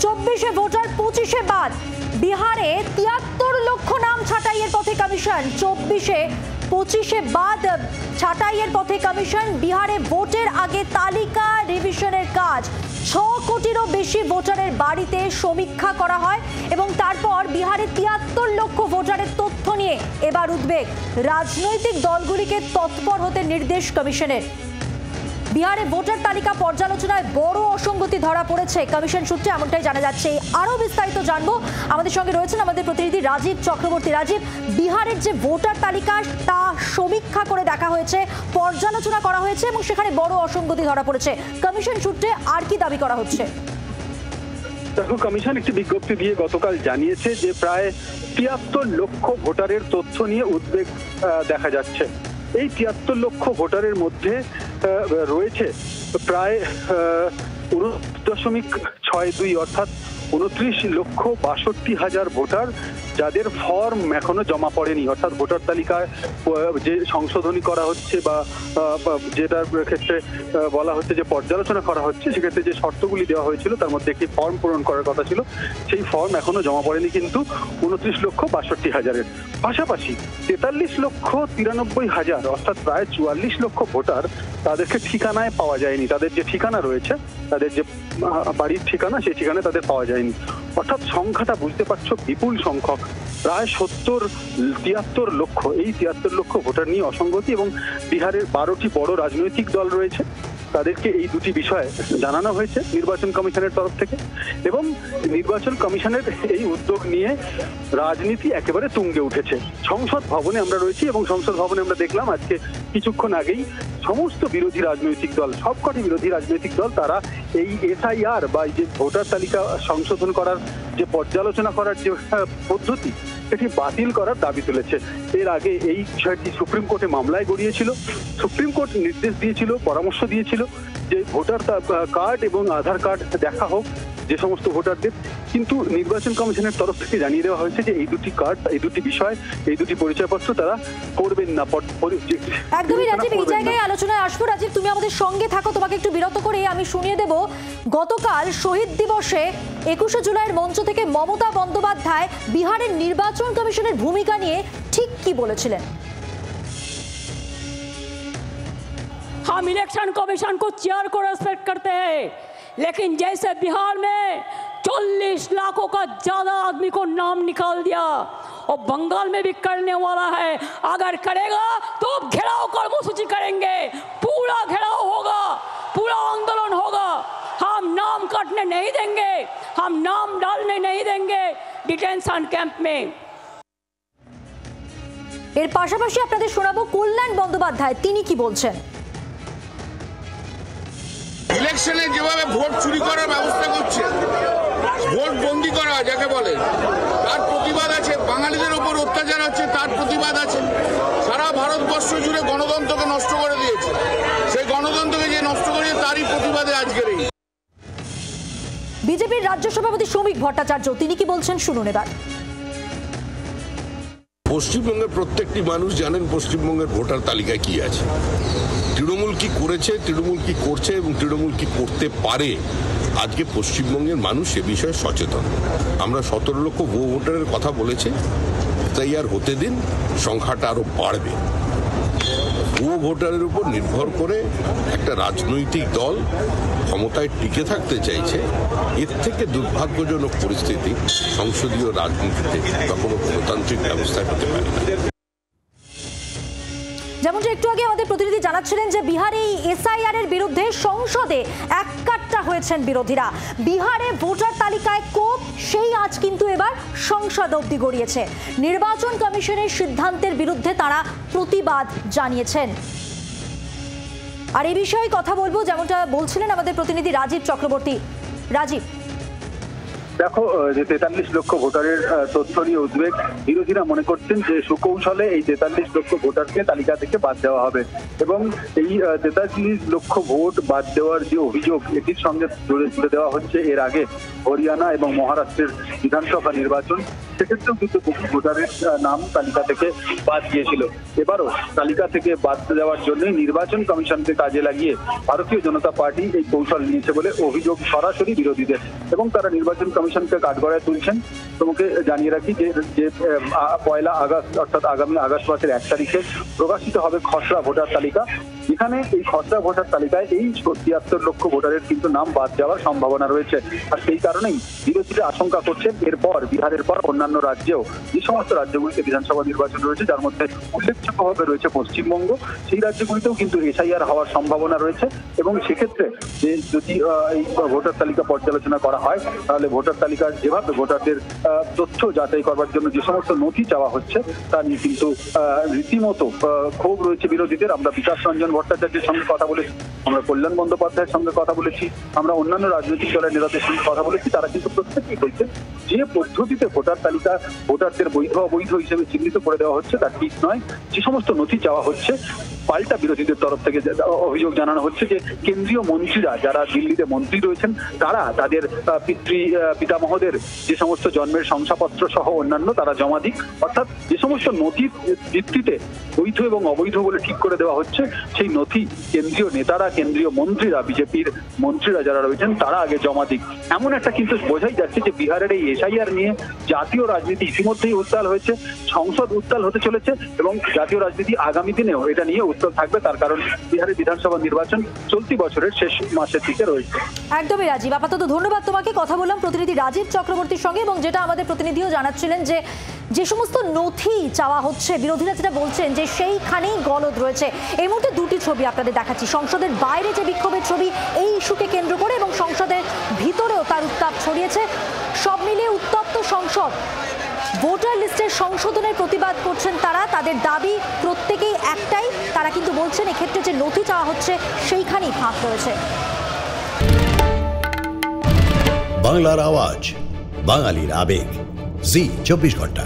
24-এ voter 25-এ বাদ। বিহারে 73 লক্ষ নাম ছাঁটাইয়ের পথে কমিশন। 24-এ 25-এ বাদ ছাঁটাইয়ের পথে কমিশন। বিহারে ভোটের আগে তালিকা রিভিশনের কাজ। 6 কোটিরও বেশি ভোটারের বাড়িতে সমীক্ষা করা হয় এবং তারপর বিহারে 73 লক্ষ ভোটারের তথ্য নিয়ে এবার উদ্বেগ। রাজনৈতিক দলগুলিকে তৎপর হতে নির্দেশ কমিশনের। বিহারে ভোটার তালিকা পর্যালোচনায় বড় অসঙ্গতি ধরা পড়েছে কমিশন সূত্রে, এমনটাই জানা যাচ্ছে। আরো বিস্তারিত জানবো, আমাদের সঙ্গে রয়েছেন আমাদের প্রতিনিধি রাজীব চক্রবর্তী। রাজীব, বিহারের যে ভোটার তালিকা তা সমীক্ষা করে দেখা হয়েছে, পর্যালোচনা করা হয়েছে এবং সেখানে বড় অসঙ্গতি ধরা পড়েছে। কমিশন সূত্রে আর কি দাবি করা হচ্ছে? দেখো, কমিশন একটি বিজ্ঞপ্তি দিয়ে গতকাল জানিয়েছে যে প্রায় 73 লক্ষ ভোটারের তথ্য নিয়ে উদ্বেগ দেখা যাচ্ছে। এই 73 লক্ষ ভোটারের মধ্যে রয়েছে প্রায় 29.62 অর্থাৎ 29,62,000 ভোটার যাদের ফর্ম এখনো জমা পড়েনি, অর্থাৎ ভোটার তালিকায় যে সংশোধনী করা হচ্ছে বা যেটার ক্ষেত্রে বলা হচ্ছে যে পর্যালোচনা করা হচ্ছে, সেক্ষেত্রে যে শর্তগুলি দেওয়া হয়েছিল তার মধ্যে একটি ফর্ম পূরণ করার কথা ছিল, সেই ফর্ম এখনো জমা পড়েনি কিন্তু 29,62,000-এর। পাশাপাশি 43,93,000 অর্থাৎ প্রায় 44 লক্ষ ভোটার তাদেরকে ঠিকানায় পাওয়া যায়নি। তাদের যে ঠিকানা রয়েছে, তাদের যে বাড়ির ঠিকানা, সেই ঠিকানায় তাদের পাওয়া যায়নি। অর্থাৎ সংখ্যাটা বুঝতে পারছো, বিপুল সংখ্যক, প্রায় 73 লক্ষ। এই 73 লক্ষ ভোটার নিয়ে অসঙ্গতি এবং বিহারের 12টি বড় রাজনৈতিক দল রয়েছে, তাদেরকে এই দুটি বিষয় জানানো হয়েছে নির্বাচন কমিশনের তরফ থেকে। এবং নির্বাচন কমিশনের এই উদ্যোগ নিয়ে রাজনীতি একেবারে তুঙ্গে উঠেছে। সংসদ ভবনে আমরা রয়েছি এবং সংসদ ভবনে আমরা দেখলাম আজকে কিছুক্ষণ আগেই সমস্ত বিরোধী রাজনৈতিক দল, সবকটি বিরোধী রাজনৈতিক দল, তারা এই SIR বা এই যে ভোটার তালিকা সংশোধন করার যে পর্যালোচনা করার যে পদ্ধতি, এটি বাতিল করার দাবি তুলেছে। এর আগে এই বিষয়টি সুপ্রিম কোর্টে মামলায় গড়িয়েছিল। সুপ্রিম কোর্ট নির্দেশ দিয়েছিল, পরামর্শ দিয়েছিল যে ভোটার কার্ড এবং আধার কার্ড দেখা হোক যে সমস্ত ভোটারদের, কিন্তু নির্বাচন কমিশনের তরফ থেকে জানিয়ে দেওয়া হয়েছে যে এই দুটি কার্ড, এই দুটি বিষয়, এই দুটি পরিচয়পত্র তারা করবেন না। একদমই রাজীব, এই জায়গায় আলোচনায় আসবো। রাজীব, তুমি আমাদের সঙ্গে থাকো, তোমাকে একটু বিরত করে আমি শুনিয়ে দেব গতকাল শহীদ দিবসে 21শে জুলাইয়ের মঞ্চ থেকে মমতা বন্দ্যোপাধ্যায় বিহারের নির্বাচন কমিশনের ভূমিকা নিয়ে ঠিক কি বলেছিলেন। हम इलेक्शन कमीशन को चेयर को रेस्पेक्ट करते हैं, लेकिन जैसे बिहार में 40 लाखों का ज्यादा आदमी को नाम निकाल दिया और बंगाल में भी करने वाला है, अगर करेगा तो घेराव कर्मसूची करेंगे, पूरा घेराव होगा, पूरा आंदोलन होगा। हम नाम काटने नहीं देंगे, हम नाम डालने नहीं देंगे डिटेंशन कैंप में। এর পাশাপাশি আপনাদের শোনাবো কল্যাণ বন্দ্যোপাধ্যায়, তিনি কি বলছেন। ইলেকশনে যেভাবে ভোট চুরি করার ব্যবস্থা করছে, ভোট বন্দি করা যাকে বলে, তার প্রতিবাদ আছে। বাঙালিদের উপর অত্যাচার হচ্ছে, তার প্রতিবাদ আছে। সারা ভারতবর্ষ জুড়ে গণতন্ত্রকে নষ্ট করে দিয়েছে, সেই গণতন্ত্রকে যে নষ্ট করেছে তারই প্রতিবাদে আজকের এই। বিজেপির রাজ্য সভাপতি শ্রমিক ভট্টাচার্য, তিনি কি বলছেন শুনুন এবার। পশ্চিমবঙ্গের প্রত্যেকটি মানুষ জানেন পশ্চিমবঙ্গের ভোটার তালিকায় কি আছে, তৃণমূল কি করেছে, তৃণমূল কি করছে এবং তৃণমূল কি করতে পারে। আজকে পশ্চিমবঙ্গের মানুষ এ বিষয়ে সচেতন। আমরা 17 লক্ষ ভুয়ো ভোটারের কথা বলেছি, তাই আর হতে দিন, সংখ্যাটা আরো বাড়বে। ভুয়ো ভোটারের উপর নির্ভর করে একটা রাজনৈতিক দল ক্ষমতায় টিকে থাকতে চাইছে। এর থেকে দুর্ভাগ্যজনক পরিস্থিতি সংসদীয় রাজনীতিতে বা কোনো গণতান্ত্রিক ব্যবস্থায় হতে পারে না। যেমনটা একটু আগে আমাদের প্রতিনিধি জানাচ্ছিলেন যে বিহারে এই SIR এর বিরুদ্ধে সংসদে এককাট্টা হয়েছেন বিরোধীরা। বিহারে ভোটার তালিকায় কোপ, সেই আজ কিন্তু এবার সংসদ অবধি গড়িয়েছে। নির্বাচন কমিশনের সিদ্ধান্তের বিরুদ্ধে তারা প্রতিবাদ জানিয়েছেন। আর এই বিষয়ে কথা বলবো, যেমনটা বলছিলেন আমাদের প্রতিনিধি রাজীব চক্রবর্তী। রাজীব, দেখো, যে 43 লক্ষ ভোটারের তথ্য নিয়ে উদ্বেগ, বিরোধীরা মনে করছেন যে সুকৌশলে এই 43 লক্ষ ভোটারকে তালিকা থেকে বাদ দেওয়া হবে এবং এই 43 লক্ষ ভোট বাদ দেওয়ার যে অভিযোগ, এটির সঙ্গে জুড়ে দেওয়া হচ্ছে এর আগে হরিয়ানা এবং মহারাষ্ট্রের বিধানসভা নির্বাচন। সেক্ষেত্রেও কিন্তু বহু ভোটারের নাম তালিকা থেকে বাদ গিয়েছিল। এবারও তালিকা থেকে বাদ দেওয়ার জন্য নির্বাচন কমিশনকে কাজে লাগিয়ে ভারতীয় জনতা পার্টি এই কৌশল নিয়েছে বলে অভিযোগ সরাসরি বিরোধীদের, এবং তারা নির্বাচন কমিশনকে কাঠগড়ায় তুলছেন। তোমাকে জানিয়ে রাখি যে 1 আগস্ট অর্থাৎ আগামী আগস্ট মাসের 1 তারিখে প্রকাশিত হবে খসড়া ভোটার তালিকা। এখানে এই খসড়া ভোটার তালিকায় এই 73 লক্ষ ভোটারের কিন্তু নাম বাদ যাওয়ার সম্ভাবনা রয়েছে। আর সেই কারণেই বিরোধীরা আশঙ্কা করছেন এরপর বিহারের পর অন্যান্য রাজ্যেও যে সমস্ত রাজ্যগুলিতে বিধানসভা নির্বাচন রয়েছে, যার মধ্যে উল্লেখযোগ্যভাবে রয়েছে পশ্চিমবঙ্গ, সেই রাজ্যগুলিতেও কিন্তু এসআইআর হওয়ার সম্ভাবনা রয়েছে। এবং সেক্ষেত্রে যে যদি এই ভোটার তালিকা পর্যালোচনা করা হয়, তাহলে ভোটার তালিকার যেভাবে ভোটারদের তথ্য যাচাই করবার জন্য যে সমস্ত নথি চাওয়া হচ্ছে তা নিয়ে কিন্তু রীতিমতো ক্ষোভ রয়েছে বিরোধীদের। আমরা বিকাশ রঞ্জন ভট্টাচার্যের সঙ্গে কথা বলেছি, আমরা কল্যাণ বন্দ্যোপাধ্যায়ের সঙ্গে কথা বলেছি, আমরা অন্যান্য রাজনৈতিক দলের নেতাদের সঙ্গে কথা বলেছি। তারা কিন্তু প্রত্যেকেই বলছেন যে পদ্ধতিতে ভোটার তালিকা ভোটারদের বৈধ অবৈধ হিসেবে চিহ্নিত করে দেওয়া হচ্ছে তা ঠিক নয়। যে সমস্ত নথি চাওয়া হচ্ছে, পাল্টা বিরোধীদের তরফ থেকে অভিযোগ জানানো হচ্ছে যে কেন্দ্রীয় মন্ত্রীরা যারা দিল্লিতে মন্ত্রী রয়েছেন, তারা তাদের পিতামহদের যে সমস্ত জন্মের শংসাপত্র সহ অন্যান্য তারা জমা দিক, অর্থাৎ যে সমস্ত নথির ভিত্তিতে বৈধ এবং অবৈধ বলে ঠিক করে দেওয়া হচ্ছে, সেই নথি কেন্দ্রীয় নেতারা, কেন্দ্রীয় মন্ত্রীরা, বিজেপির মন্ত্রীরা যারা রয়েছেন তারা আগে জমা দিক। এমন একটা কিন্তু বোঝাই যাচ্ছে যে বিহারের এই এসআইআর নিয়ে জাতীয় রাজনীতি ইতিমধ্যেই উত্তাল হয়েছে, সংসদ উত্তাল হতে চলেছে এবং জাতীয় রাজনীতি আগামী দিনেও এটা নিয়ে উত্তাল থাকবে। তার কারণ বিহারের বিধানসভা নির্বাচন চলতি বছরের শেষ মাসের দিকে রয়েছে। একদমই রাজীব, আপাতত ধন্যবাদ তোমাকে। কথা বললাম প্রতিনিধি রাজীব চক্রবর্তীর সঙ্গে, এবং যেটা আমাদের প্রতিনিধিও জানাচ্ছিলেন যে সমস্ত নথি চাওয়া হচ্ছে, বিরোধীরা যেটা বলছেন যে সেইখানেই গলদ রয়েছে। এই মুহূর্তে দুটি ছবি আপনাদের দেখাচ্ছি, সংসদের বাইরে যে বিক্ষোভের ছবি এই ইস্যুকে কেন্দ্র করে, এবং সংসদের ভিতরেও তার উত্তাপ ছড়িয়েছে। সব মিলিয়ে উত্তপ্ত সংসদ। ভোটার লিস্টের সংশোধনের প্রতিবাদ করছেন তারা, তাদের দাবি প্রত্যেকেই একটাই। তারা কিন্তু বলছেন এক্ষেত্রে যে নথি চাওয়া হচ্ছে সেইখানেই ফাঁক রয়েছে। বাংলার আওয়াজ, বাঙালির আবেগ, জি 24 ঘন্টা।